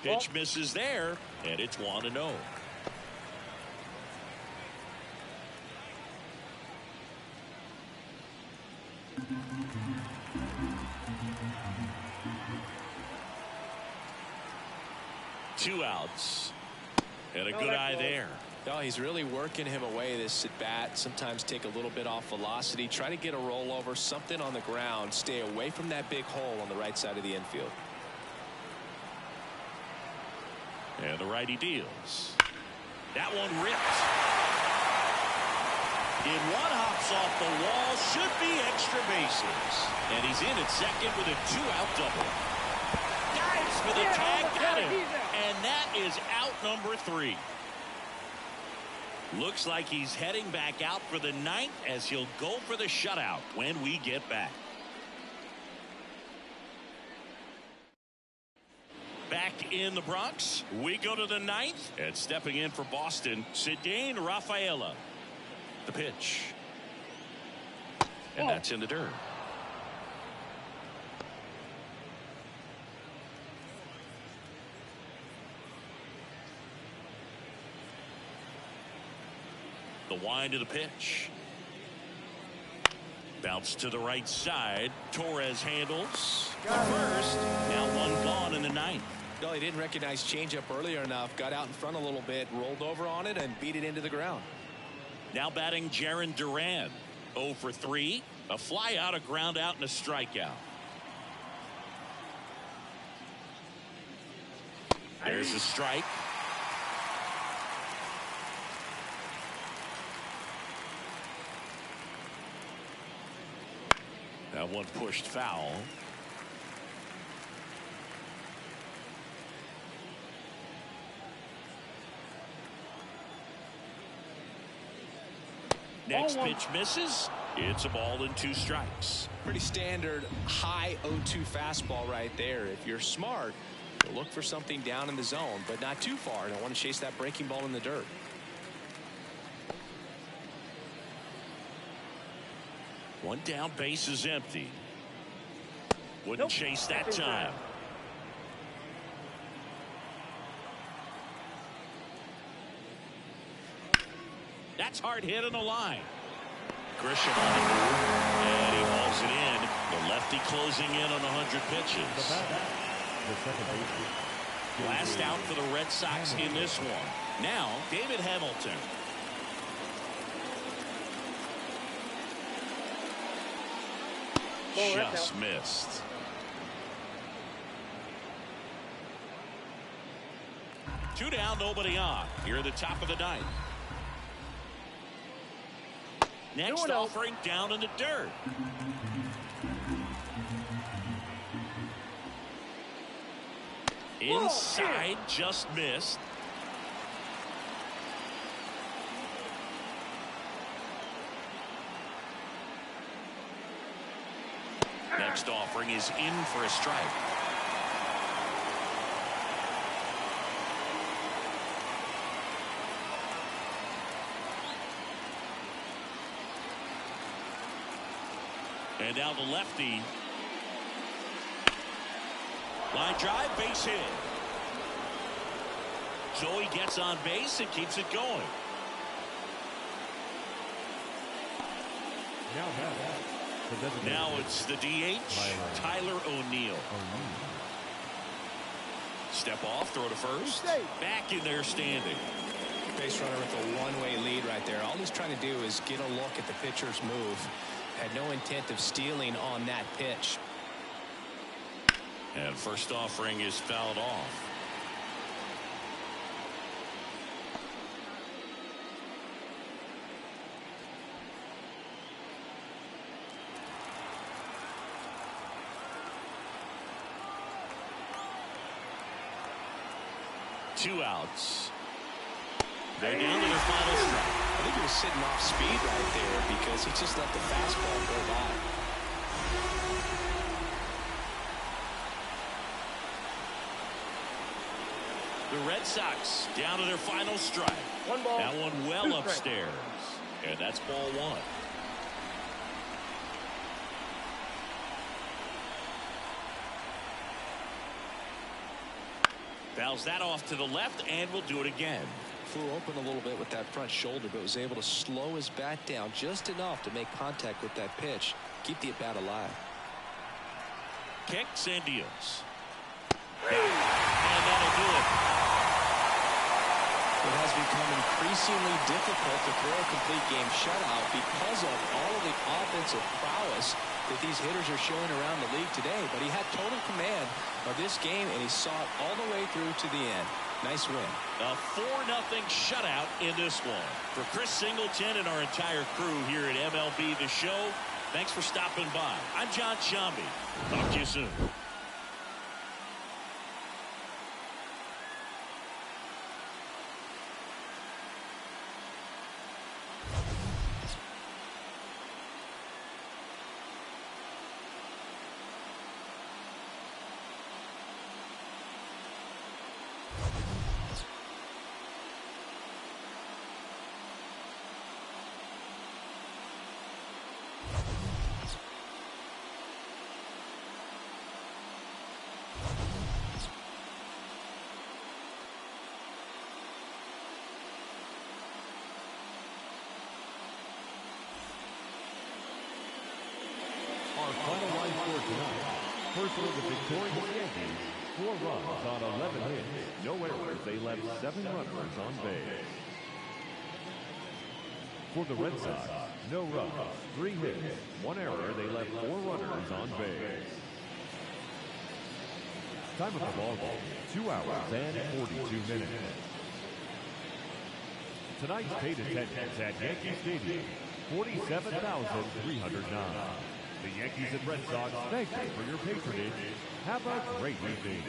Pitch misses there, and it's 1-0. Two outs. And a good eye there. No, he's really working him away this at bat. Sometimes take a little bit off velocity. Try to get a rollover, something on the ground. Stay away from that big hole on the right side of the infield. And the righty deals. That one ripped. In one hops off the wall. Should be extra bases. And he's in at second with a 2-out double. Dives for the tag. Got him. And that is out number 3. Looks like he's heading back out for the 9th as he'll go for the shutout when we get back. Back in the Bronx, we go to the 9th, and stepping in for Boston, Cedane Rafaela. The pitch. And that's in the dirt. The wind of the pitch. Bounce to the right side. Torres handles the first. Now one gone in the 9th. No, he didn't recognize changeup earlier enough. Got out in front a little bit, rolled over on it, and beat it into the ground. Now batting Jaron Duran. 0 for 3. A fly out, a ground out, and a strikeout. There's a strike. That one pushed foul. Next pitch misses. It's a ball and 2 strikes. Pretty standard high 0-2 fastball right there. If you're smart, you'll look for something down in the zone, but not too far. Don't want to chase that breaking ball in the dirt. One down, base is empty. Wouldn't chase that time. That's hard hit on the line. Grisham on the move, and he hauls it in. The lefty closing in on 100 pitches. Last out for the Red Sox in this one. Now, David Hamilton. Just missed. Two down, nobody on. Here at the top of the 9th. Next offering down in the dirt. Inside, just missed. Next offering is in for a strike. And now the lefty. Line drive, base hit. Joey gets on base and keeps it going. Now it's the DH, Tyler O'Neill. Step off, throw to first. Back in there standing. Base runner with a one-way lead right there. All he's trying to do is get a look at the pitcher's move. Had no intent of stealing on that pitch. And first offering is fouled off. Two outs. They're down to their final strike. I think he was sitting off speed right there because he just let the fastball go by. The Red Sox down to their final strike. One ball. That one well upstairs. And that's ball 1. Fouls that off to the left and will do it again. Flew open a little bit with that front shoulder, but was able to slow his bat down just enough to make contact with that pitch. Keep the at bat alive. Kicks and deals. And that'll do it. It has become increasingly difficult to throw a complete game shutout because of all of the offensive prowess that these hitters are showing around the league today. But he had total command of this game, and he saw it all the way through to the end. Nice win. A 4-0 shutout in this one. For Chris Singleton and our entire crew here at MLB The Show, thanks for stopping by. I'm John Shambi. Talk to you soon. Our final line score tonight. First for the victorious Yankees, 4 runs on 11 hits. No errors. They left 7 runners on base. For the Red Sox, no runs, 3 hits, 1 error. They left 4 runners on base. Time of the ball game, 2 hours and 42 minutes. Tonight's paid attendance at Yankee Stadium, 47,309. The Yankees and Red Sox thank you for your patronage. Have a great evening.